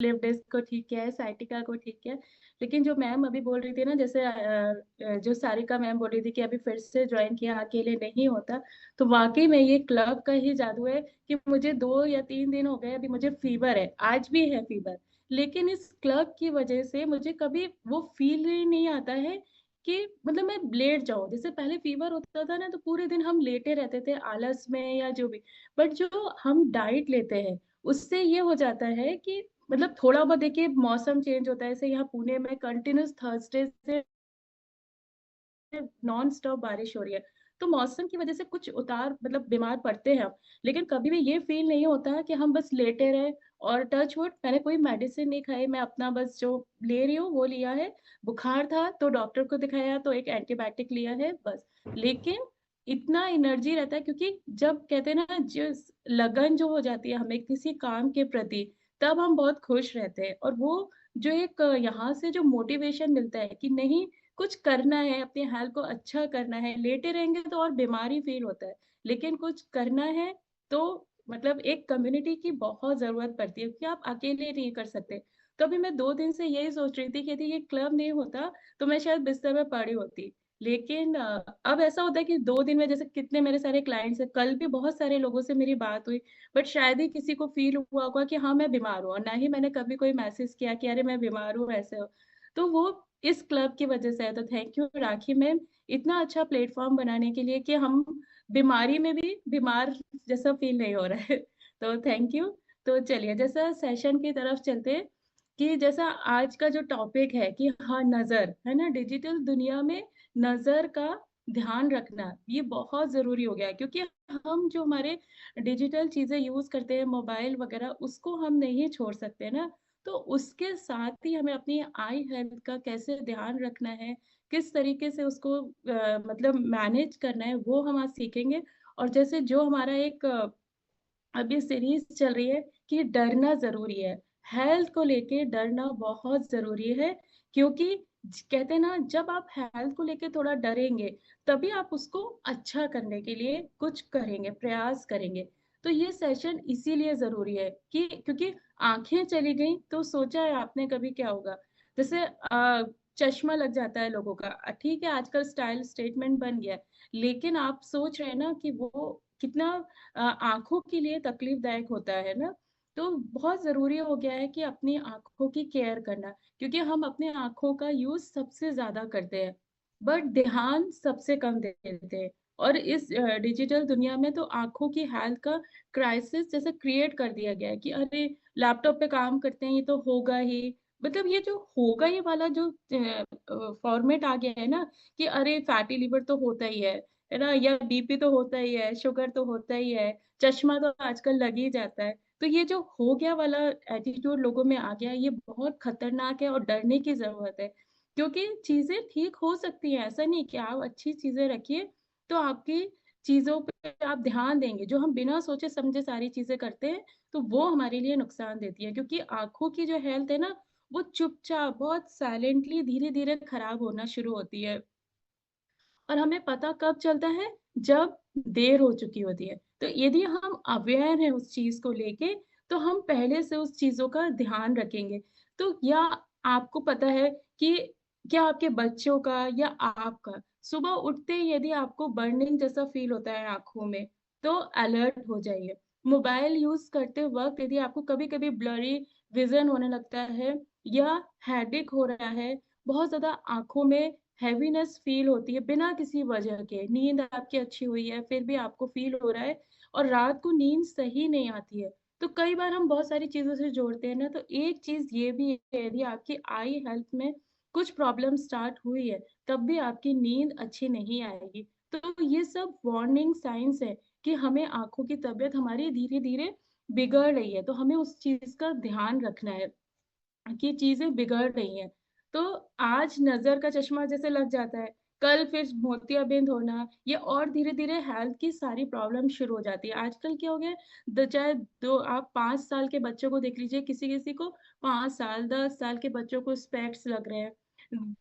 Sleep disc को ठीक किया है, साइटिका को ठीक किया है। लेकिन जो मैम अभी बोल रही थी ना, जैसे जो सारिका मैम बोल रही थी कि अभी फिर से ज्वाइन किया, अकेले नहीं होता। तो वाक़ई में ये क्लब का ही जादू है कि मुझे 2 या 3 दिन हो गए, अभी मुझे फ़ीवर है, आज भी है फ़ीवर। लेकिन इस क्लब की वज़ह से मुझे कभी वो फ़ील ही नहीं आता है कि मतलब मैं लेट जाऊँ। जैसे पहले फ़ीवर होता था ना, तो पूरे दिन हम लेटे रहते थे आलस में या जो भी। बट जो हम डाइट लेते हैं, उससे ये हो जाता है कि मतलब थोड़ा बहुत देखिए मौसम चेंज होता है, जैसे यहाँ पुणे में कंटिन्यूअस थर्सडे से नॉन स्टॉप बारिश हो रही है। तो मौसम की वज़ह से कुछ उतार मतलब बीमार पड़ते हैं हम, लेकिन कभी भी ये फ़ील नहीं होता कि हम बस लेटे रहें और टच वुड मैंने कोई मेडिसिन नहीं खाई, मैं अपना बस जो ले रही हूँ वो लिया है। बुखार था तो डॉक्टर को दिखाया तो एक एंटीबायोटिक लिया है बस। लेकिन इतना एनर्जी रहता है क्योंकि जब कहते हैं ना जिस लगन जो हो जाती है हमें किसी काम के प्रति, तब हम बहुत खुश रहते हैं और वो जो एक यहाँ से जो मोटिवेशन मिलता है कि नहीं कुछ करना है, अपनी हेल्थ को अच्छा करना है, लेटे रहेंगे तो और बीमारी फ़ील होता है। लेकिन कुछ करना है तो मतलब एक कम्युनिटी की बहुत ज़रूरत पड़ती है क्योंकि आप अकेले नहीं कर सकते। तो अभी मैं 2 दिन से यही सोच रही थी कि यदि ये क्लब नहीं होता तो मैं शायद बिस्तर में पड़ी होती। लेकिन अब ऐसा होता है कि 2 दिन में जैसे कितने मेरे सारे क्लाइंट्स हैं, कल भी बहुत सारे लोगों से मेरी बात हुई, बट शायद ही किसी को फ़ील हुआ होगा कि हाँ, मैं बीमार हूँ और ना ही मैंने कभी कोई मैसेज किया कि अरे मैं बीमार हूँ, ऐसे हो। तो वो इस क्लब की वजह से है, तो थैंक यू राखी मैम, इतना अच्छा प्लेटफ़ॉर्म बनाने के लिए कि हम बीमारी में भी बीमार जैसा फ़ील नहीं हो रहा है। तो थैंक यू। तो चलिए जैसा सेशन की तरफ चलते हैं कि जैसा आज का जो टॉपिक है कि हाँ, नज़र, है ना? डिजिटल दुनिया में नज़र का ध्यान रखना, ये बहुत ज़रूरी हो गया है क्योंकि हम जो हमारे डिजिटल चीज़ें यूज़ करते हैं, मोबाइल वग़ैरह, उसको हम नहीं छोड़ सकते ना। तो उसके साथ ही हमें अपनी आई हेल्थ का कैसे ध्यान रखना है, किस तरीके से उसको मतलब मैनेज करना है, वो हम आज सीखेंगे। और जैसे जो हमारा एक अभी सीरीज़ चल रही है कि डरना ज़रूरी है। हेल्थ को लेके डरना बहुत ज़रूरी है क्योंकि कहते हैं ना जब आप हेल्थ को लेके थोड़ा डरेंगे, तभी आप उसको अच्छा करने के लिए कुछ करेंगे, प्रयास करेंगे। तो ये सेशन इसीलिए ज़रूरी है कि क्योंकि आँखें चली गईं तो सोचा है आपने कभी क्या होगा? जैसे चश्मा लग जाता है लोगों का ठीक है आजकल स्टाइल स्टेटमेंट बन गया है, लेकिन आप सोच रहे हैं ना कि वो कितना आँखों के लिए तकलीफ़दायक होता है ना, तो बहुत ज़रूरी हो गया है कि अपनी आँखों की केयर करना, क्योंकि हम अपनी आँखों का यूज़ सबसे ज़्यादा करते हैं, बट ध्यान सबसे कम देते हैं। और इस डिजिटल दुनिया में तो आँखों की हेल्थ का क्राइसिस जैसे क्रिएट कर दिया गया है कि अरे! लैपटॉप पे काम करते हैं, ये तो होगा ही। मतलब ये जो होगा ही वाला जो फॉर्मेट आ गया है ना कि अरे! फैटी लिवर तो होता ही है ना? या बीपी तो होता ही है, शुगर तो होता ही है, चश्मा तो आजकल लग ही जाता है। तो ये जो हो गया वाला एटीट्यूड लोगों में आ गया है, ये बहुत खतरनाक है और डरने की ज़रूरत है। क्योंकि चीज़ें ठीक हो सकती हैं, ऐसा नहीं कि आप अच्छी चीज़ें रखिए, तो आपकी चीज़ों पे आप ध्यान देंगे। जो हम बिना सोचे-समझे सारी चीज़ें करते हैं, तो वो हमारे लिए नुकसान देती है क्योंकि आँखों की जो हेल्थ है ना, वो चुपचाप बहुत साइलेंटली धीरे-धीरे खराब होना शुरू होती है। और हमें पता कब चलता है? जब देर हो चुकी होती है। तो यदि हम अवेयर हैं उस चीज़ को लेके, तो हम पहले से उस चीज़ों का ध्यान रखेंगे। तो या आपको पता है कि क्या आपके बच्चों का या आपका सुबह उठते ही यदि आपको बर्निंग जैसा फ़ील होता है आँखों में, तो अलर्ट हो जाइए। मोबाइल यूज़ करते वक़्त यदि आपको कभी-कभी ब्लरी विज़न होने लगता है या हेडेक हो रहा है, बहुत ज़्यादा आँखों में हैवीनेस फ़ील होती है बिना किसी वजह के, नींद आपकी अच्छी हुई है, फिर भी आपको फ़ील हो रहा है और रात को नींद सही नहीं आती है। तो कई बार हम बहुत सारी चीज़ों से जोड़ते हैं ना, तो एक चीज़ ये भी है यदि आपकी आई हेल्थ में कुछ प्रॉब्लम स्टार्ट हुई है, तब भी आपकी नींद अच्छी नहीं आएगी। तो ये सब वार्निंग साइन्स है कि हमें आँखों की तबीयत हमारी धीरे-धीरे बिगड़ रही है, तो हमें उस चीज़ का ध्यान रखना है। कि चीज़ें बिगड़ रही हैं। तो आज नज़र का चश्मा जैसे लग जाता है, कल फिर मोतियाबिंद होना, ये और धीरे-धीरे हेल्थ की सारी प्रॉब्लम शुरू हो जाती है। आजकल क्या हो गया है, द चाहे दो आप 5 साल के बच्चों को देख लीजिए, किसी-किसी को 5 साल, 10 साल के बच्चों को स्पेक्स लग रहे हैं।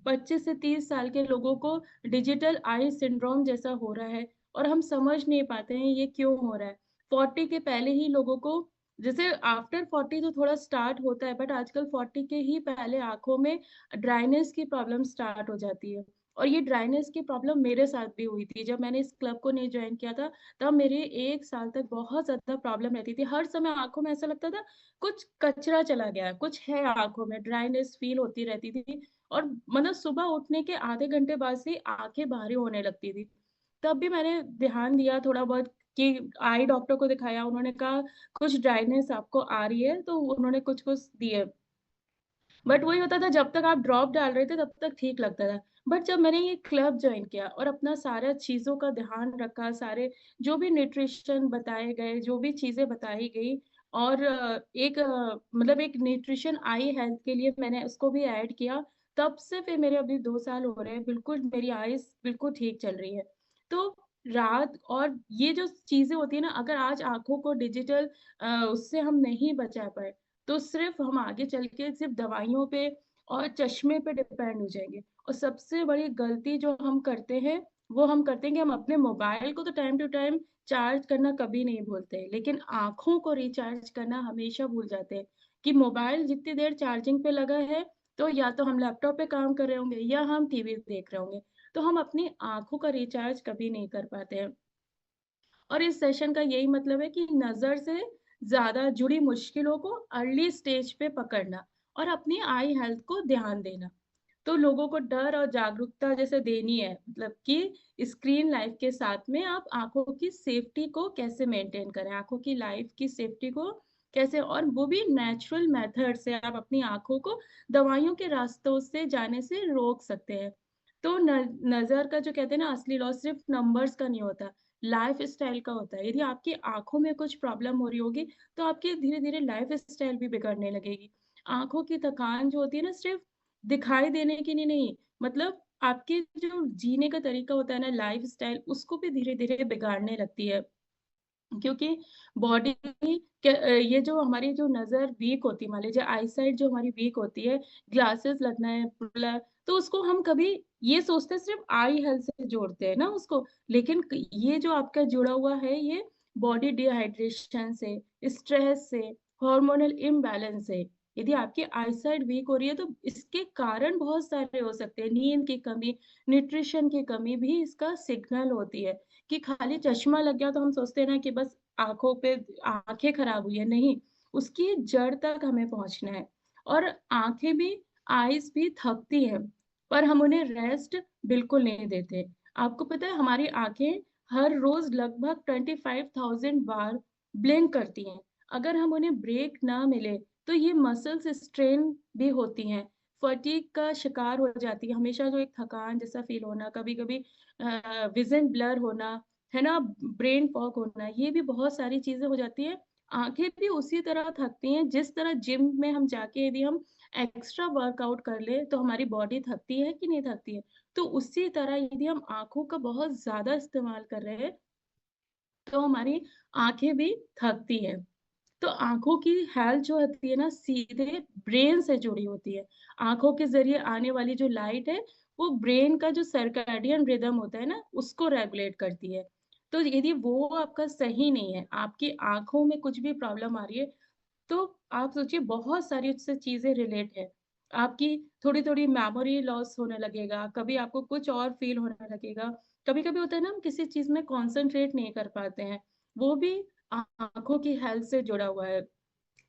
25 से 30 साल के लोगों को डिजिटल आई सिंड्रोम जैसा हो रहा है और हम समझ नहीं पाते हैं ये क्यों हो रहा है। 40 के पहले ही लोगों को जैसे आफ्टर 40 तो थोड़ा स्टार्ट होता है, बट आजकल 40 के ही पहले आँखों में ड्राइनेस की प्रॉब्लम स्टार्ट हो जाती है। और ये ड्राइनेस की प्रॉब्लम मेरे साथ भी हुई थी। जब मैंने इस क्लब को नहीं जॉइन किया था, तब मेरे 1 साल तक बहुत ज़्यादा प्रॉब्लम रहती थी। हर समय आँखों में ऐसा लगता था कुछ कचरा चला गया है, कुछ है आँखों में, ड्राइनेस फ़ील होती रहती थी। और मतलब सुबह उठने के आधे घंटे बाद से ही आँखें भारी होने लगती थी। तब भी मैंने ध्यान दिया थोड़ा बहुत कि आई डॉक्टर को दिखाया, उन्होंने कहा कुछ ड्राइनेस आपको आ रही है, तो उन्होंने कुछ-कुछ दिए। बट वही होता था, जब तक आप ड्रॉप डाल रहे थे तब तक ठीक लगता था। बट जब मैंने ये क्लब जॉइन किया और अपना सारा चीज़ों का ध्यान रखा, सारे जो भी न्यूट्रिशन बताए गए, जो भी चीज़ें बताई गई और मतलब एक न्यूट्रिशन आई हेल्थ के लिए मैंने उसको भी ऐड किया, तब से फिर मेरे अभी 2 साल हो रहे हैं, बिल्कुल मेरी आइज़ बिल्कुल ठीक चल रही है। तो रात और ये जो चीज़ें होती हैं ना, अगर आज आँखों को डिजिटल उससे हम नहीं बचा पाए, तो सिर्फ़ हम आगे चल के सिर्फ़ दवाइयों पे और चश्मे पे डिपेंड हो जाएँगे। और सबसे बड़ी गलती जो हम करते हैं, वो हम करते हैं कि हम अपने मोबाइल को तो टाइम टू टाइम चार्ज करना कभी नहीं भूलते, लेकिन आँखों को रिचार्ज करना हमेशा भूल जाते हैं, कि मोबाइल जितनी देर चार्जिंग पे लगा है, तो या तो हम लैपटॉप पे काम कर रहे होंगे या हम टीवी देख रहे होंगे। तो हम अपनी आँखों का रिचार्ज कभी नहीं कर पाते हैं। और इस सेशन का यही मतलब है कि नज़र से ज़्यादा जुड़ी मुश्किलों को अर्ली स्टेज पे पकड़ना और अपनी आई हेल्थ को ध्यान देना। तो लोगों को डर और जागरूकता जैसे देनी है, मतलब कि स्क्रीन लाइफ के साथ में आप आँखों की सेफ्टी को कैसे मेंटेन करें, आँखों की लाइफ की सेफ्टी को कैसे, और वो भी नेचुरल मेथड से आप अपनी आँखों को दवाइयों के रास्तों से जाने से रोक सकते हैं। तो नज़र का जो कहते हैं ना असली लॉस सिर्फ़ नंबर्स का नहीं होता, लाइफ़स्टाइल का होता है। यदि आपकी आँखों में कुछ प्रॉब्लम हो रही होगी, तो आपकी धीरे-धीरे लाइफ़स्टाइल भी बिगड़ने लगेगी। आँखों की थकान जो होती है ना, सिर्फ़ दिखाई देने की नहीं, मतलब आपके जो जीने का तरीका होता है ना, लाइफ़स्टाइल, उसको भी धीरे-धीरे बिगाड़ने लगती है। क्योंकि बॉडी ये जो हमारी जो नज़र वीक होती है, मान लीजिए आईसाइट जो हमारी वीक होती है, ग्लासेस लगना है, तो उसको हम कभी ये सोचते हैं सिर्फ़ आई हेल्थ से जोड़ते हैं ना उसको, लेकिन ये जो आपका जुड़ा हुआ है, ये बॉडी डिहाइड्रेशन से, स्ट्रेस से, हार्मोनल इम्बैलेंस से। यदि आपकी आईसाइट वीक हो रही है, तो इसके कारण बहुत सारे हो सकते हैं। नींद की कमी, न्यूट्रिशन की कमी भी इसका सिग्नल होती है। कि खाली चश्मा लग गया तो हम सोचते हैं ना कि बस आँखों पे आँखें खराब हुई है, नहीं, उसकी जड़ तक हमें पहुँचना है। और आँखें भी, आइज़ भी थकती हैं, पर हम उन्हें रेस्ट बिल्कुल नहीं देते। आपको पता है हमारी आँखें हर रोज़ लगभग 25,000 बार ब्लिंक करती हैं। अगर हम उन्हें ब्रेक ना मिले, तो ये मसल्स स्ट्रेन भी होती हैं, फटीग का शिकार हो जाती है। हमेशा जो एक थकान जैसा फ़ील होना, कभी-कभी विज़न ब्लर होना, है ना? ब्रेन फॉग होना, ये भी बहुत सारी चीज़ें हो जाती हैं। आँखें भी उसी तरह थकती हैं, जिस तरह जिम में हम जाके यदि हम एक्स्ट्रा वर्कआउट कर लें, तो हमारी बॉडी थकती है कि नहीं थकती है? तो उसी तरह यदि हम आँखों का बहुत ज़्यादा इस्तेमाल कर रहे हैं, तो हमारी आँखें भी थकती हैं। तो आँखों की हेल्थ जो होती है ना, सीधे ब्रेन से जुड़ी होती है। आँखों के ज़रिए आने वाली जो लाइट है, वो ब्रेन का जो सर्कैडियन रिदम होता है ना, उसको रेगुलेट करती है। तो यदि वो आपका सही नहीं है, आपकी आँखों में कुछ भी प्रॉब्लम आ रही है, तो आप सोचिए बहुत सारी उससे चीज़ें रिलेट है। आपकी थोड़ी-थोड़ी मेमोरी लॉस होने लगेगा, कभी आपको कुछ और फ़ील होने लगेगा। कभी-कभी होता है ना, हम किसी चीज़ में कॉन्संट्रेट नहीं कर पाते हैं, वो भी आँखों की हेल्थ से जुड़ा हुआ है।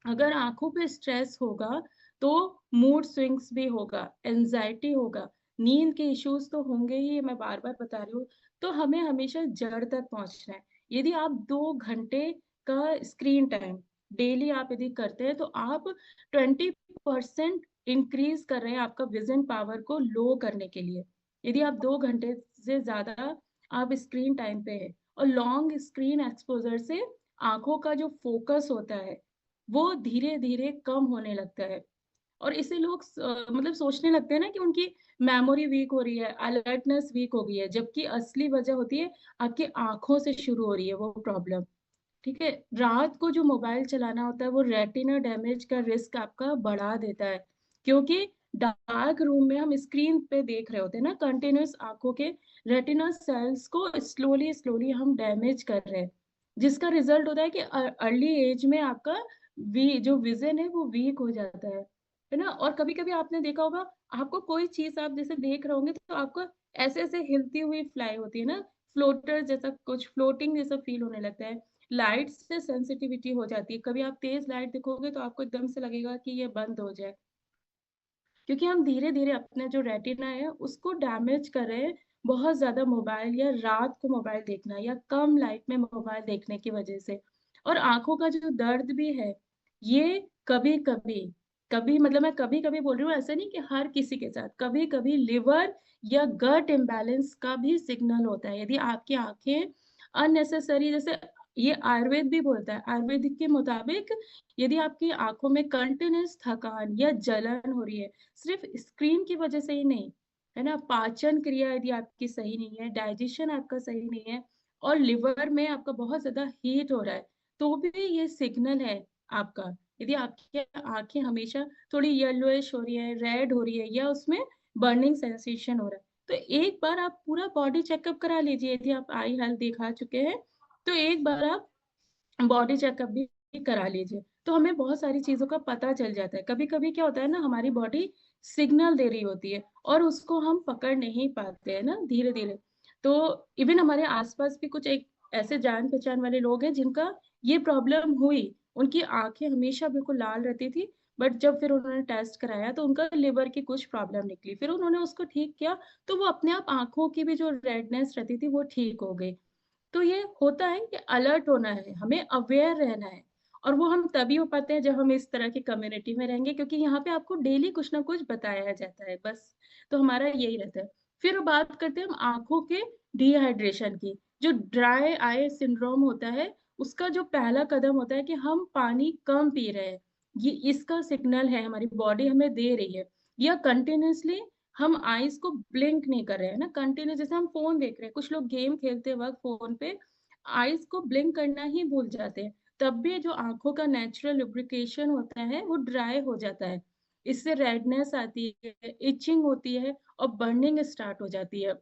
अगर आँखों पे स्ट्रेस होगा, तो मूड स्विंग्स भी होगा, एंग्ज़ायटी होगा, नींद के इश्यूज़ तो होंगे ही, मैं बार-बार बता रही हूँ। तो हमें हमेशा जड़ तक पहुँचना है। यदि आप 2 घंटे का स्क्रीन टाइम डेली आप यदि करते हैं, तो आप 20% इंक्रीज़ कर रहे हैं आपका विज़न पावर को लो करने के लिए। यदि आप 2 घंटे से ज़्यादा आप स्क्रीन टाइम पे हैं, और लॉन्ग स्क्रीन एक्सपोज़र से आँखों का जो फ़ोकस होता है, वो धीरे-धीरे कम होने लगता है। और इससे लोग मतलब सोचने लगते हैं ना कि उनकी मेमोरी वीक हो रही है, अलर्टनेस वीक हो गई है, जबकि असली वजह होती है आपकी आँखों से शुरू हो रही है वो प्रॉब्लम, ठीक है? रात को जो मोबाइल चलाना होता है, वो रेटिना डैमेज का रिस्क आपका बढ़ा देता है, क्योंकि डार्क रूम में हम स्क्रीन पे देख रहे होते हैं ना, कंटीन्यूअस आँखों के रेटिना सेल्स को स्लोली-स्लोली हम डैमेज कर रहे हैं, जिसका रिज़ल्ट होता है कि अर्ली एज में आपका जो विजन है वो वीक हो जाता है ना। और कभी कभी आपने देखा होगा, आपको कोई चीज आप जैसे देख रहे होंगे तो आपको ऐसे ऐसे हिलती हुई फ्लाई होती है ना, फ्लोटर जैसा, कुछ फ्लोटिंग जैसा फील होने लगता है। लाइट से सेंसिटिविटी हो जाती है, कभी आप तेज लाइट देखोगे तो आपको एकदम से लगेगा कि ये बंद हो जाए, क्योंकि हम धीरे धीरे अपना जो रेटिना है उसको डैमेज कर रहे हैं, बहुत ज्यादा मोबाइल या रात को मोबाइल देखना या कम लाइट में मोबाइल देखने की वजह से। और आंखों का जो दर्द भी है, ये कभी कभी, कभी मतलब मैं कभी कभी बोल रही हूँ, ऐसा नहीं कि हर किसी के साथ, कभी कभी लिवर या गट इम्बैलेंस का भी सिग्नल होता है। यदि आपकी आंखें अननेसेसरी, जैसे ये आयुर्वेद भी बोलता है, आयुर्वेदिक के मुताबिक यदि आपकी आंखों में कंटिन्यूस थकान या जलन हो रही है, सिर्फ स्क्रीन की वजह से ही नहीं, है ना, पाचन क्रिया यदि आपकी सही नहीं है, डाइजेशन आपका सही नहीं है, और लिवर में आपका बहुत ज्यादा हीट हो रहा है, तो भी ये सिग्नल है आपका। यदि आपकी आंखें हमेशा थोड़ी येलोइश हो रही है, रेड हो रही है, या उसमें बर्निंग सेंसेशन हो रहा है, तो एक बार आप पूरा बॉडी चेकअप करा लीजिए। यदि आप आई हेल्थ दिखा चुके हैं तो एक बार आप बॉडी चेकअप भी करा लीजिए, तो हमें बहुत सारी चीजों का पता चल जाता है। कभी कभी क्या होता है ना, हमारी बॉडी सिग्नल दे रही होती है और उसको हम पकड़ नहीं पाते हैं ना, धीरे धीरे। तो इवन हमारे आसपास भी कुछ एक ऐसे जान पहचान वाले लोग हैं जिनका ये प्रॉब्लम हुई, उनकी आंखें हमेशा बिल्कुल लाल रहती थी, बट जब फिर उन्होंने टेस्ट कराया तो उनका लिवर की कुछ प्रॉब्लम निकली, फिर उन्होंने उसको ठीक किया, तो वो अपने आप आंखों की भी जो रेडनेस रहती थी वो ठीक हो गई। तो ये होता है कि अलर्ट होना है, हमें अवेयर रहना है, और वो हम तभी हो पाते हैं जब हम इस तरह की कम्युनिटी में रहेंगे, क्योंकि यहाँ पे आपको डेली कुछ ना कुछ बताया जाता है बस। तो हमारा यही रहता है। फिर बात करते हैं हम आंखों के डिहाइड्रेशन की। जो ड्राई आई सिंड्रोम होता है, उसका जो पहला कदम होता है कि हम पानी कम पी रहे हैं, ये इसका सिग्नल है, हमारी बॉडी हमें दे रही है। या कंटिन्यूसली हम आईज को ब्लिंक नहीं कर रहे हैं ना, कंटिन्यू, जैसे हम फोन देख रहे हैं, कुछ लोग गेम खेलते वक्त फोन पे आईज को ब्लिंक करना ही भूल जाते हैं, तब भी जो आंखों का नेचुरल लुब्रिकेशन होता है वो ड्राई हो जाता है। इससे रेडनेस आती है, इचिंग होती है, और बर्निंग स्टार्ट हो जाती है।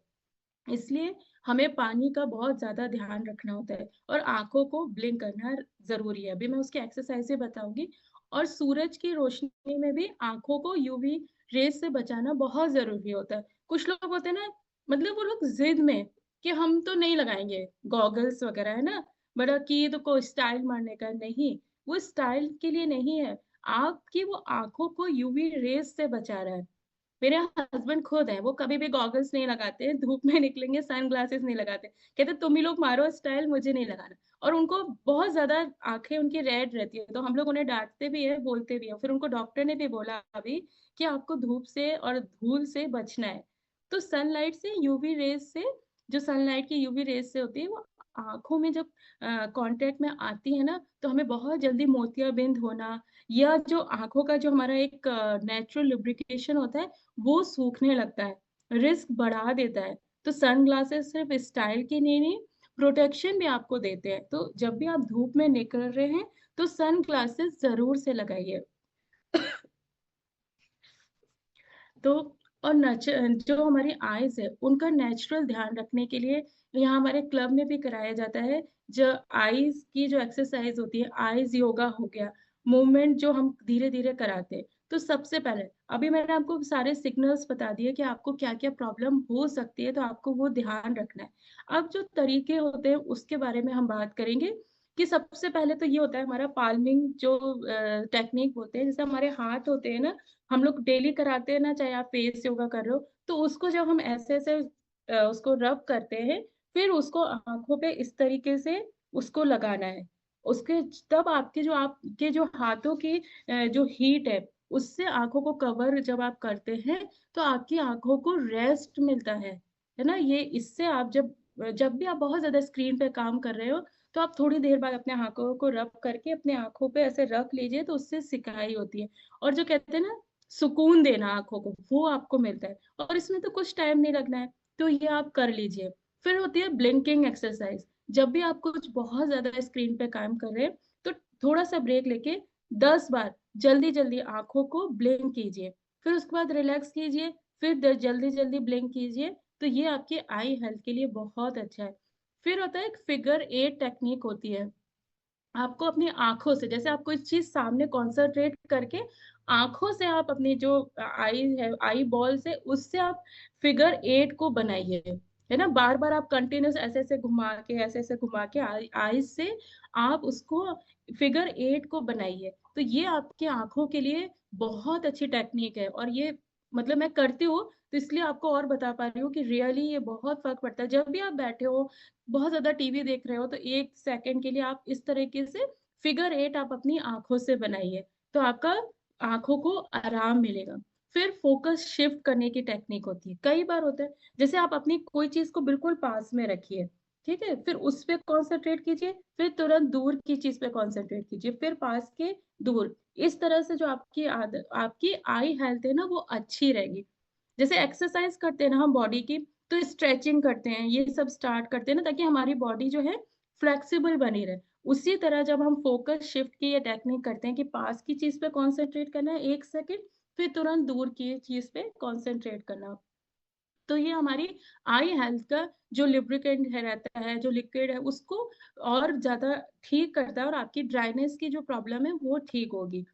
इसलिए हमें पानी का बहुत ज्यादा ध्यान रखना होता है, और आंखों को ब्लिंक करना जरूरी है। अभी मैं उसकी एक्सरसाइज बताऊंगी। और सूरज की रोशनी में भी आंखों को यूवी रेस से बचाना बहुत जरूरी होता है। कुछ लोग होते हैं ना, मतलब वो लोग जिद में कि हम तो नहीं लगाएंगे गॉगल्स वगैरह, है ना, बड़ा की तो को स्टाइल मारने का नहीं, वो स्टाइल के लिए नहीं है, आपकी वो आंखों को यूवी रेस से बचा रहा है। मेरे हस्बैंड खुद है, वो कभी भी गॉगल्स नहीं लगाते, धूप में निकलेंगे सन ग्लासेस नहीं लगाते, कहते तुम ही लोग मारो स्टाइल, मुझे नहीं लगाना। और उनको बहुत ज्यादा आंखें उनकी रेड रहती है, तो हम लोग उन्हें डांटते भी है, बोलते भी है। फिर उनको डॉक्टर ने भी बोला अभी कि आपको धूप से और धूल से बचना है। तो सनलाइट से, यूवी रेज से, जो सनलाइट की यूवी रेज से होती है, वो आंखों में जब कांटेक्ट में आती है ना, तो हमें बहुत जल्दी मोतियाबिंद होना, या जो आंखों का जो हमारा एक नेचुरल लुब्रिकेशन होता है वो सूखने लगता है, रिस्क बढ़ा देता है। तो सनग्लासेस सिर्फ स्टाइल के लिए नहीं, प्रोटेक्शन भी आपको देते हैं। तो जब भी आप धूप में निकल रहे हैं तो सन ग्लासेस जरूर से लगाइए। तो और जो हमारी आईज है उनका नेचुरल ध्यान रखने के लिए यहाँ हमारे क्लब में भी कराया जाता है। जो आईज की जो एक्सरसाइज होती है, आईज योगा हो गया, मूवमेंट जो हम धीरे धीरे कराते हैं। तो सबसे पहले, अभी मैंने आपको सारे सिग्नल्स बता दिए कि आपको क्या क्या प्रॉब्लम हो सकती है, तो आपको वो ध्यान रखना है। अब जो तरीके होते हैं उसके बारे में हम बात करेंगे। कि सबसे पहले तो ये होता है हमारा पाल्मिंग जो टेक्निक बोलते हैं, जैसे हमारे हाथ होते हैं ना, हम लोग डेली कराते हैं ना, चाहे आप फेस योगा कर रहे हो, तो उसको जब हम ऐसे ऐसे उसको रब करते हैं, फिर उसको आंखों पे इस तरीके से उसको लगाना है। उसके तब आपके जो हाथों की जो हीट है, उससे आंखों को कवर जब आप करते हैं तो आपकी आंखों को रेस्ट मिलता है ना। ये इससे आप जब जब भी आप बहुत ज्यादा स्क्रीन पे काम कर रहे हो, तो आप थोड़ी देर बाद अपने आंखों को रब करके अपने आंखों पे ऐसे रख लीजिए, तो उससे सिकाई होती है। और जो कहते हैं ना, सुकून देना आंखों को, वो आपको मिलता है, और इसमें तो कुछ टाइम नहीं लगना है, तो ये आप कर लीजिए। फिर होती है ब्लिंकिंग एक्सरसाइज। जब भी आप कुछ बहुत ज्यादा स्क्रीन पे काम कर रहे हैं, तो थोड़ा सा ब्रेक लेके 10 बार जल्दी जल्दी आंखों को ब्लिंक कीजिए, फिर उसके बाद रिलैक्स कीजिए, फिर जल्दी जल्दी ब्लिंक कीजिए। तो ये आपकी आई हेल्थ के लिए बहुत अच्छा है। फिर होता है एक फिगर 8 टेक्निक होती है। आपको अपनी आँखों से, जैसे आप कोई चीज़ सामने कॉन्संट्रेट करके आँखों से आप अपनी जो आई है, आई बॉल से उससे आप फिगर 8 को बनाइए, है ना? बार-बार आप कंटीन्यूअस ऐसे-ऐसे घुमा के, ऐसे-ऐसे घुमा के आईज़ से आप उसको फिगर 8 को बनाइए। तो ये आपकी आँखों के लिए बहुत अच्छी टेक्नीक है और ये मतलब मैं करती हूँ, तो इसलिए आपको और बता पा रही हूँ कि रियली ये बहुत फ़र्क पड़ता है। जब भी आप बैठे हो, बहुत ज़्यादा टीवी देख रहे हो तो 1 सेकंड के लिए आप इस तरीके से फिगर 8 आप अपनी आँखों से बनाइए, तो आपका आँखों को आराम मिलेगा। फिर फ़ोकस शिफ्ट करने की टेक्निक होती है। कई बार होता है, जैसे आप अपनी कोई चीज़ को बिल्कुल पास में रखिए, ठीक है? फिर उस पे कॉन्संट्रेट कीजिए, फिर तुरंत दूर की चीज़ पे कॉन्संट्रेट कीजिए, फिर पास के दूर। इस तरह से जो आपकी आई हेल्थ है ना वो अच्छी रहेगी। जैसे एक्सरसाइज करते हैं ना हम बॉडी की, तो स्ट्रेचिंग करते हैं, ये सब स्टार्ट करते हैं ना ताकि हमारी बॉडी जो है फ्लेक्सिबल बनी रहे। उसी तरह जब हम फोकस शिफ्ट की ये टेक्निक करते हैं कि पास की चीज़ पे कॉन्संट्रेट करना है 1 सेकंड, फिर तुरंत दूर की चीज़ पे कॉन्संट्रेट करना। तो ये हमारी आई हेल्थ का जो लुब्रिकेंट है रहता है, जो लिक्विड है उसको और ज़्यादा ठीक करता है और आपकी ड्राइनेस की जो प्रॉब्लम है वो ठीक होगी।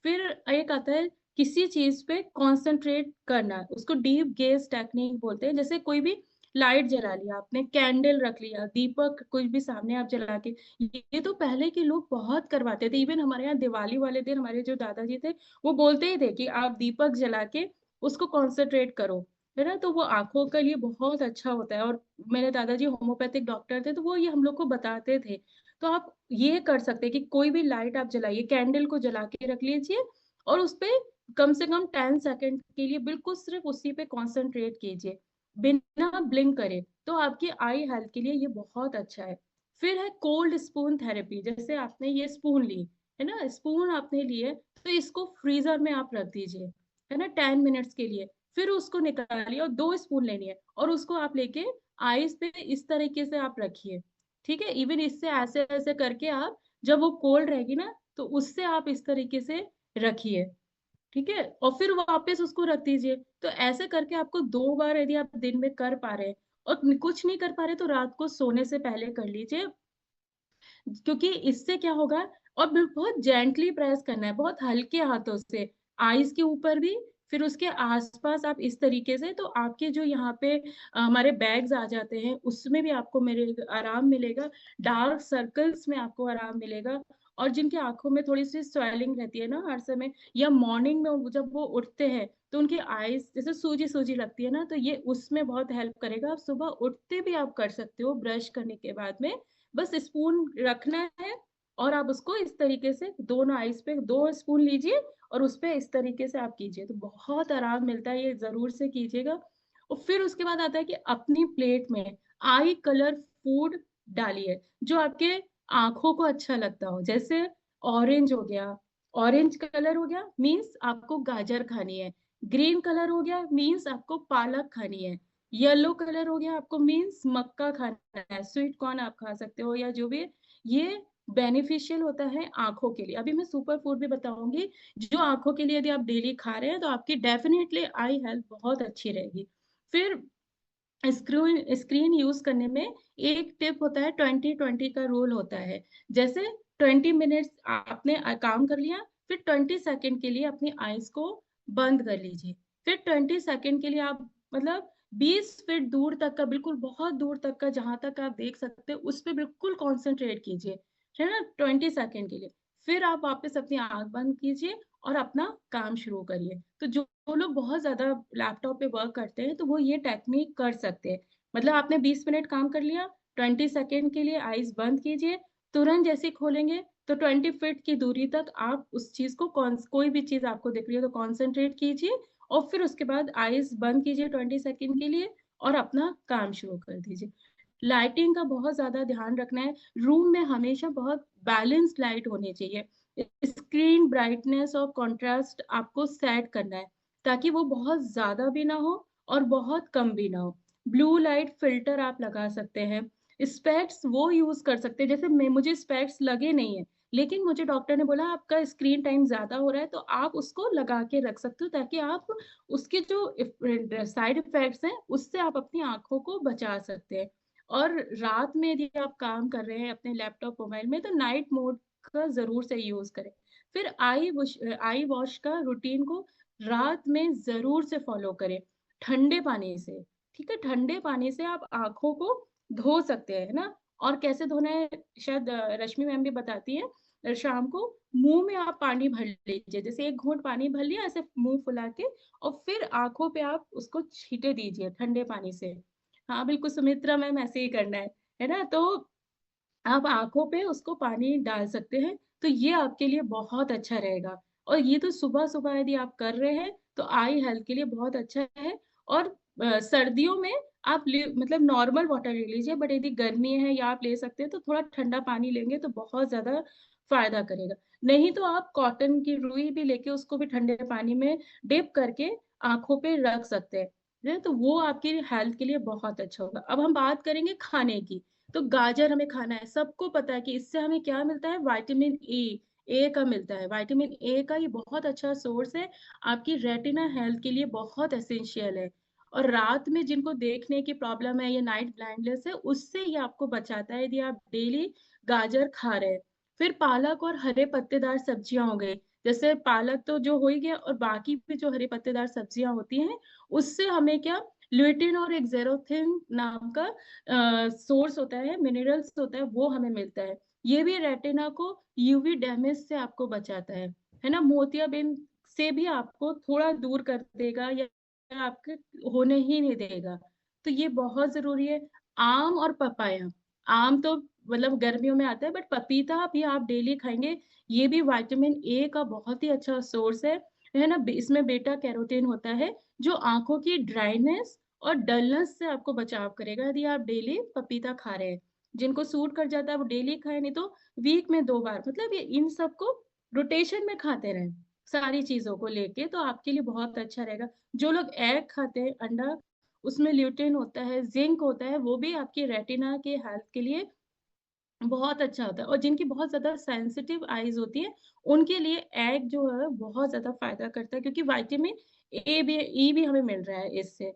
फिर एक आता है किसी चीज़ पे कॉन्संट्रेट करना, उसको डीप गेज़ टेक्निक बोलते हैं। जैसे कोई भी लाइट जला लिया आपने, कैंडल रख लिया, दीपक कुछ भी सामने आप जला के, ये तो पहले के लोग बहुत करवाते थे। इवन हमारे यहाँ दिवाली वाले दिन हमारे जो दादाजी थे, वो बोलते ही थे कि आप दीपक जला के उसको कॉन्संट्रेट करो। है ना? तो वो आँखों के लिए बहुत अच्छा होता है और मेरे दादाजी होम्योपैथिक डॉक्टर थे, तो वो ये हम लोग को बताते थे। तो आप ये कर सकते हैं कि कोई भी लाइट आप जलाइए, कैंडल को जला के रख लीजिए और उसपे कम से कम 10 सेकंड के लिए बिल्कुल सिर्फ़ उसी पे कॉन्संट्रेट कीजिए, बिना ब्लिंक करे। तो आपकी आई हेल्थ के लिए ये बहुत अच्छा है। फिर है कोल्ड स्पून थेरेपी, जैसे आपने ये स्पून ली, है ना? स्पून आपने लिए, तो इसको फ्रीज़र में आप रख दीजिए, है ना? 10 मिनट्स के लिए। फिर उसको निकालिए और 2 स्पून लेनी है और उसको आप लेके आइस पे इस तरीके से आप रखिए, ठीक है? इवन इससे ऐसे-ऐसे करके आप जब वो कोल्ड रहेगी ना, तो उससे आप इस तरीके से रखिए, ठीक है? और फिर वापस उसको रख दीजिए। तो ऐसे करके आपको 2 बार यदि आप दिन में कर पा रहे हैं और कुछ नहीं कर पा रहे तो रात को सोने से पहले कर लीजिए क्योंकि इससे क्या होगा और बहुत जेंटली प्रेस करना है, बहुत हल्के हाथों से, आईज़ के ऊपर भी, फिर उसके आस-पास आप इस तरीके से, तो आपके जो यहाँ पे हमारे बैग्स आ जाते हैं, उसमें भी आपको आराम मिलेगा, डार्क सर्कल्स में आपको आराम मिलेगा और जिनकी आँखों में थोड़ी-सी स्वेलिंग रहती है ना हर समय या मॉर्निंग में जब वो उठते हैं, तो उनकी आईज़ जैसे सूजी-सूजी लगती है ना, तो ये उसमें बहुत हेल्प करेगा। आप सुबह उठते भी आप कर सकते हो ब्रश करने के बाद में बस स्पून रखना है और आप उसको इस तरीके से दोनों आइस पे 2 स्पून लीजिए और उसपे इस तरीके से आप कीजिए, तो बहुत आराम मिलता है, ये ज़रूर से कीजिएगा। और फिर उसके बाद आता है कि अपनी प्लेट में आई कलर फूड डालिए, जो आपके आँखों को अच्छा लगता हो। जैसे ऑरेंज हो गया, ऑरेंज कलर हो गया मीन्स आपको गाजर खानी है, ग्रीन कलर हो गया मीन्स आपको पालक खानी है, येलो कलर हो गया आपको मीन्स मक्का खाना है, स्वीट कॉर्न आप खा सकते हो या जो भी है, ये बेनिफिशियल होता है आँखों के लिए। अभी मैं सुपर फूड भी बताऊँगी, जो आँखों के लिए यदि आप डेली खा रहे हैं, तो आपकी डेफ़िनिटली आई हेल्थ बहुत अच्छी रहेगी। फिर स्क्रीन स्क्रीन यूज़ करने में एक टिप होता है 20-20 का रूल होता है। जैसे 20 मिनट्स आपने काम कर लिया, फिर 20 सेकंड के लिए अपनी आइज़ को बंद कर लीजिए। फिर 20 सेकंड के लिए आप मतलब 20 फीट दूर तक का बिल्कुल बहुत दूर तक का जहाँ तक आप देख सकते हो, उस पे बिल्कुल कॉन्संट्रेट कीजिए, है ना? 20 सेकंड के लिए। फिर आप वापस अपनी आँख बंद कीजिए और अपना काम शुरू करिए। तो जो लोग बहुत ज़्यादा लैपटॉप पे वर्क करते हैं, तो वो ये टेक्नीक कर सकते हैं। मतलब आपने 20 मिनट काम कर लिया, 20 सेकंड के लिए आइज़ बंद कीजिए, तुरंत जैसे ही खोलेंगे, तो 20 फीट की दूरी तक आप उस चीज़ को कोई भी चीज़ आपको दिख रही है, तो कॉन्संट्रेट कीजिए और फिर उसके बाद आइज़ बंद कीजिए 20 सेकंड के लिए और अपना काम शुरू कर दीजिए। लाइटिंग का बहुत ज़्यादा ध्यान रखना है, रूम में हमेशा बहुत बैलेंस्ड लाइट होनी चाहिए। स्क्रीन ब्राइटनेस और कंट्रास्ट आपको सेट करना है, ताकि वो बहुत ज़्यादा भी ना हो और बहुत कम भी ना हो। ब्लू लाइट फ़िल्टर आप लगा सकते हैं। स्पेक्स वो यूज़ कर सकते हैं, जैसे मुझे स्पेक्स लगे नहीं हैं, लेकिन मुझे डॉक्टर ने बोला आपका स्क्रीन टाइम ज़्यादा हो रहा है, तो आप उसको लगा के रख सकते हो ताकि आप उसके जो साइड इफ़ेक्ट्स हैं, उससे आप अपनी आँखों को बचा सकते हैं। और रात में यदि आप काम कर रहे हैं अपने लैपटॉप, मोबाइल में, तो नाइट मोड का ज़रूर से यूज़ करें। फिर आई वॉश का रूटीन को रात में ज़रूर से फ़ॉलो करें, ठंडे पानी से, ठीक है? ठंडे पानी से आप आँखों को धो सकते हैं, है ना? और कैसे धोना है शायद रश्मि मैम भी बताती हैं। शाम को मुँह में आप पानी भर लीजिए, जैसे 1 घूँट पानी भर लिया ऐसे मुँह फुला के और फिर आँखों पे आप उसको छींटे दीजिए ठंडे पानी से। हाँ, बिल्कुल सुमित्रा मैम ऐसे ही करना है ना? तो आप आँखों पे उसको पानी डाल सकते हैं, तो ये आपके लिए बहुत अच्छा रहेगा। और ये तो सुबह-सुबह यदि आप कर रहे हैं, तो आई हेल्थ के लिए बहुत अच्छा है। और सर्दियों में आप मतलब नॉर्मल वाटर ले लीजिए, बट यदि गर्मी है या आप ले सकते हैं, तो थोड़ा ठंडा पानी लेंगे तो बहुत ज़्यादा फ़ायदा करेगा। नहीं तो आप कॉटन की रुई भी लेके उसको भी ठंडे पानी में डिप करके आँखों पे रख सकते हैं, तो वो आपकी हेल्थ के लिए बहुत अच्छा होगा। अब हम बात करेंगे खाने की। तो गाजर हमें खाना है, सबको पता है कि इससे हमें क्या मिलता है विटामिन ए का मिलता है। विटामिन ए का ये बहुत अच्छा सोर्स है, आपकी रेटिना हेल्थ के लिए बहुत एसेंशियल है। और रात में जिनको देखने की प्रॉब्लम है या नाइट ब्लाइंडनेस है, उससे ये आपको बचाता है यदि आप डेली गाजर खा रहे हैं। फिर पालक और हरे पत्तेदार सब्जियाँ हो गई, जैसे पालक तो जो हो ही गया और बाकी भी जो हरे पत्तेदार सब्जियाँ होती हैं, उससे हमें क्या ल्यूटिन और एक्ज़ेरोथिन नाम का सोर्स होता है, मिनरल्स होता है, वो हमें मिलता है। ये भी रेटिना को यूवी डैमेज से आपको बचाता है ना? मोतियाबिंद से भी आपको थोड़ा दूर कर देगा या आपके होने ही नहीं देगा। तो ये बहुत ज़रूरी है। आम और पपाया, आम तो मतलब गर्मियों में आता है बट पपीता भी आप डेली खाएँगे, ये भी विटामिन ए का बहुत ही अच्छा सोर्स है ना? इसमें बीटा कैरोटीन होता है, जो आँखों की ड्राइनेस और डलनेस से आपको बचाव करेगा यदि आप डेली पपीता खा रहे हैं। जिनको सूट कर जाता है वो डेली खाएँ, नहीं तो वीक में 2 बार, मतलब ये इन सबको रोटेशन में खाते रहें, सारी चीज़ों को लेके तो आपके लिए बहुत अच्छा रहेगा। जो लोग एग खाते हैं, अंडा, उसमें ल्यूटिन होता है, ज़िंक होता है, वो भी आपकी रेटिना के हेल्थ के लिए बहुत अच्छा होता है। और जिनकी बहुत ज़्यादा सेंसिटिव आइज़ होती है, उनके लिए एग जो है बहुत ज़्यादा फ़ायदा करता है क्योंकि विटामिन ई भी हमें मिल रहा है इससे।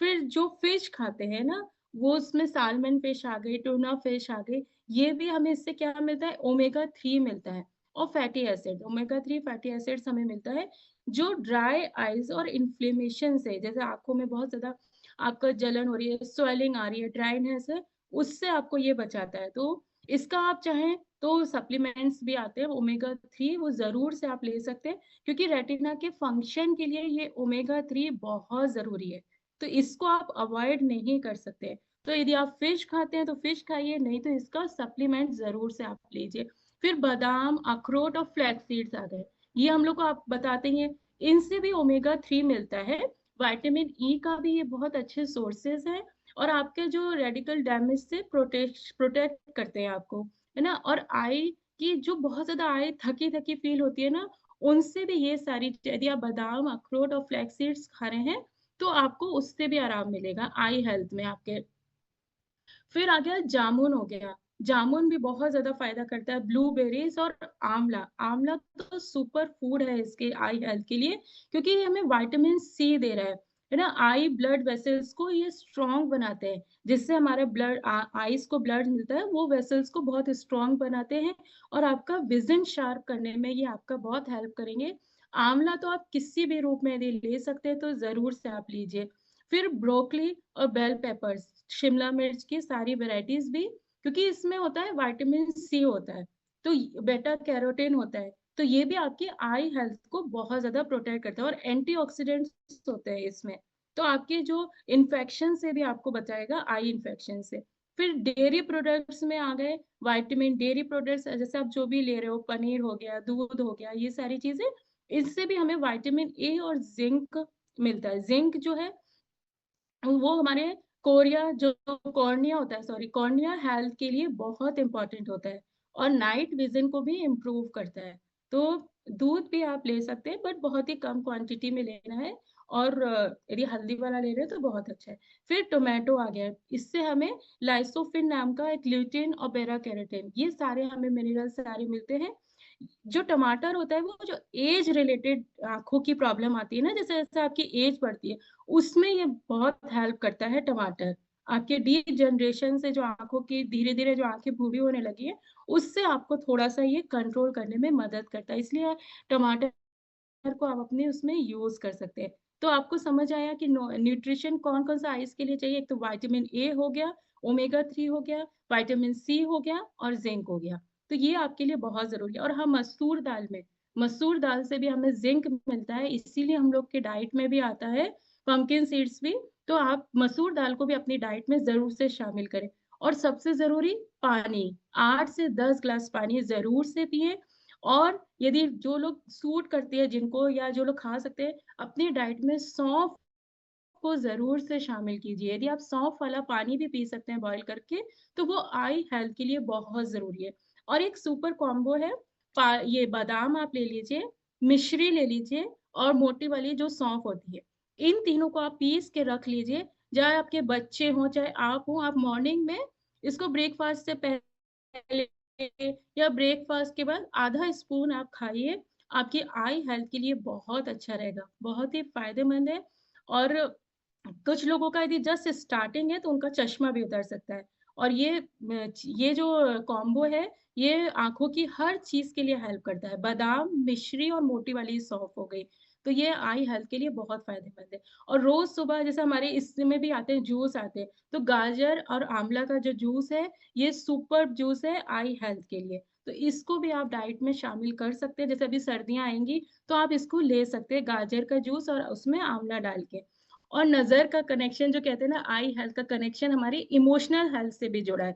फिर जो फिश खाते हैं ना, वो उसमें साल्मन फिश आ गई, टूना फिश आ गई, ये भी हमें इससे क्या मिलता है ओमेगा 3 मिलता है और fatty acid. Omega 3 fatty acids हमें मिलता है, जो ड्राई आइज़ और इन्फ्लेमेशन से, जैसे आँखों में बहुत ज़्यादा आपका जलन हो रही है, स्वेलिंग आ रही है, ड्राइनेस है, उससे आपको ये बचाता है। तो इसका आप चाहें तो सप्लीमेंट्स भी आते हैं ओमेगा 3, वो ज़रूर से आप ले सकते हैं क्योंकि रेटिना के फंक्शन के लिए ये ओमेगा 3 बहुत ज़रूरी है। तो इसको आप अवॉइड नहीं कर सकते। तो यदि आप फिश खाते हैं तो फिश खाइए, नहीं तो इसका सप्लीमेंट ज़रूर से आप लीजिए। फिर बादाम, अखरोट और फ्लैक्स सीड्स आ गए। ये हम लोग को आप बताते ही हैं, इनसे भी ओमेगा 3 मिलता है। विटामिन ई का भी ये बहुत अच्छे सोर्सेज़ हैं और आपके जो रेडिकल डैमेज से प्रोटेक्ट करते हैं आपको, है ना? और आई की जो बहुत ज़्यादा आई थकी-थकी फ़ील होती है ना, उनसे भी ये सारी यदि आप बादाम, अखरोट और फ्लैक्स सीड्स खा रहे हैं, तो आपको उससे भी आराम मिलेगा आई हेल्थ में आपके। फिर आ गया जामुन हो गया, जामुन भी बहुत ज़्यादा फ़ायदा करता है, ब्लूबेरीज़ और आँवला, आँवला तो सुपर फूड है इसके आई हेल्थ के लिए क्योंकि ये हमें विटामिन सी दे रहा है ना? आई ब्लड वेसल्स को ये स्ट्रॉन्ग बनाते हैं, जिससे हमारे आइज़ को ब्लड मिलता है, वो वेसल्स को बहुत स्ट्रॉन्ग बनाते हैं और आपका विज़न शार्प करने में ये आपका बहुत हेल्प करेंगे। आँवला तो आप किसी भी रूप में यदि ले सकते हैं, तो ज़रूर से आप लीजिए। फिर ब्रोकली और बेल पेपर्स, शिमला मिर्च की सारी वैराइटीज़ भी क्योंकि इसमें होता है विटामिन सी होता है, तो बीटा कैरोटीन होता है, तो ये भी आपकी आई हेल्थ को बहुत ज़्यादा प्रोटेक्ट करता है और एंटीऑक्सीडेंट्स होते हैं इसमें, तो आपके जो इन्फेक्शन से भी आपको बचाएगा आई इन्फेक्शन से। फिर डेयरी प्रोडक्ट्स में आ गए विटामिन डेयरी प्रोडक्ट्स जैसे आप जो भी ले रहे हो, पनीर हो गया, दूध हो गया, ये सारी चीज़ें, इससे भी हमें विटामिन ए और ज़िंक मिलता है। ज़िंक जो है वो हमारे कॉर्निया होता है, सॉरी, कॉर्निया हेल्थ के लिए बहुत इम्पोर्टेंट होता है और नाइट विज़न को भी इम्प्रूव करता है। तो दूध भी आप ले सकते हैं बट बहुत ही कम क्वांटिटी में लेना है और यदि हल्दी वाला ले रहे हैं तो बहुत अच्छा है। फिर टोमेटो आ गया है, इससे हमें लाइसोफिन नाम का एक ल्यूटिन और बेटा कैरोटीन, ये सारे हमें मिनरल सारे मिलते हैं। जो टमाटर होता है वो जो एज रिलेटेड आँखों की प्रॉब्लम आती है ना, जैसे-जैसे आपकी एज बढ़ती है, उसमें ये बहुत हेल्प करता है टमाटर। आपके डीजनरेशन से जो आँखों की धीरे-धीरे जो आँखें भूरी होने लगी है, उससे आपको थोड़ा-सा ये कंट्रोल करने में मदद करता है। इसलिए टमाटर को आप अपने उसमें यूज़ कर सकते हैं। तो आपको समझ आया कि न्यूट्रिशन कौन-कौन सा आइज़ के लिए चाहिए? एक तो विटामिन ए हो गया, ओमेगा 3 हो गया, विटामिन सी हो गया और ज़िंक हो गया। तो ये आपके लिए बहुत ज़रूरी है और हाँ, मसूर दाल से भी हमें ज़िंक मिलता है, इसीलिए हम लोग के डाइट में भी आता है पम्पकिन सीड्स भी। तो आप मसूर दाल को भी अपनी डाइट में ज़रूर से शामिल करें और सबसे ज़रूरी पानी, 8 से 10 ग्लास पानी ज़रूर से पिएँ और यदि जो लोग सूट करती है जिनको या जो लोग खा सकते हैं, अपनी डाइट में सौंफ को ज़रूर से शामिल कीजिए। यदि आप सौंफ वाला पानी भी पी सकते हैं बॉयल करके, तो वो आई हेल्थ के लिए बहुत ज़रूरी है। और एक सुपर कॉम्बो है, ये बादाम आप ले लीजिए, मिश्री ले लीजिए और मोटी वाली जो सौंफ होती है। इन तीनों को आप पीस के रख लीजिए, चाहे आपके बच्चे हों, चाहे आप हों, आप मॉर्निंग में इसको ब्रेकफ़ास्ट से पहले या ब्रेकफ़ास्ट के बाद आधा स्पून आप खाइए, आपकी आई हेल्थ के लिए बहुत अच्छा रहेगा, बहुत ही फ़ायदेमंद है और कुछ लोगों का यदि जस्ट स्टार्टिंग है तो उनका चश्मा भी उतर सकता है और ये जो कॉम्बो है, ये आँखों की हर चीज़ के लिए हेल्प करता है। बादाम, मिश्री और मोटी वाली सौंफ हो गई, तो ये आई हेल्थ के लिए बहुत फ़ायदेमंद है और रोज़ सुबह जैसे हमारे इसमें भी आते हैं, जूस आते हैं, तो गाजर और आँवला का जो जूस है, ये सुपर्ब जूस है आई हेल्थ के लिए। तो इसको भी आप डाइट में शामिल कर सकते हैं, जैसे अभी सर्दियाँ आएँगी, तो आप इसको ले सकते हैं, गाजर का जूस और उसमें आँवला डाल के। और नज़र का कनेक्शन जो कहते हैं ना आई हेल्थ का कनेक्शन हमारी इमोशनल हेल्थ से भी जुड़ा है।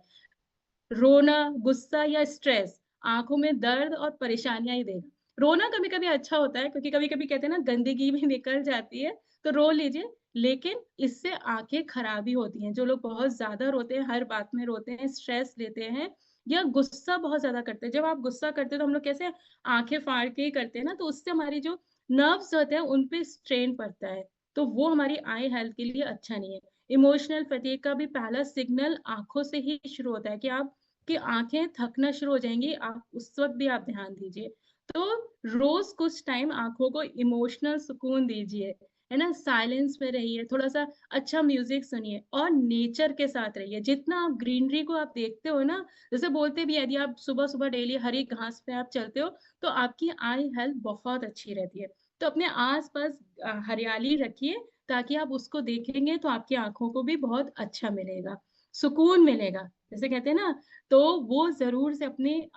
रोना, गुस्सा या स्ट्रेस आँखों में दर्द और परेशानियाँ ही देगा। रोना कभी-कभी अच्छा होता है क्योंकि कभी-कभी कहते हैं ना गंदगी भी निकल जाती है, तो रो लीजिए, लेकिन इससे आँखें खराब ही होती हैं। जो लोग बहुत ज़्यादा रोते हैं, हर बात में रोते हैं, स्ट्रेस लेते हैं या गुस्सा बहुत ज़्यादा करते हैं। जब आप गुस्सा करते हैं तो हम लोग कैसे आँखें फाड़ के ही करते हैं ना, तो उससे हमारी जो नर्व्स होते हैं उन पे स्ट्रेन पड़ता है, तो वो हमारी आई हेल्थ के लिए अच्छा नहीं है। इमोशनल फटीग का भी पहला सिग्नल आँखों से ही शुरू होता है कि आँखें थकना शुरू हो जाएँगी, आप उस वक़्त भी आप ध्यान दीजिए। तो रोज़ कुछ टाइम आँखों को इमोशनल सुकून दीजिए, है ना? साइलेंस में रहिए, थोड़ा-सा अच्छा म्यूज़िक सुनिए और नेचर के साथ रहिए। जितना आप ग्रीनरी को आप देखते हो ना, जैसे बोलते भी हैं यदि आप सुबह-सुबह डेली हरी घास पे आप चलते हो, तो आपकी आई हेल्थ बहुत अच्छी रहती है। तो अपने आस-पास हरियाली रखिए ताकि आप उसको देखेंगे तो आपकी आँखों को भी बहुत अच्छा मिलेगा, सुकून मिलेगा। जैसे कहते हैं ना, तो वो ज़रूर से अपने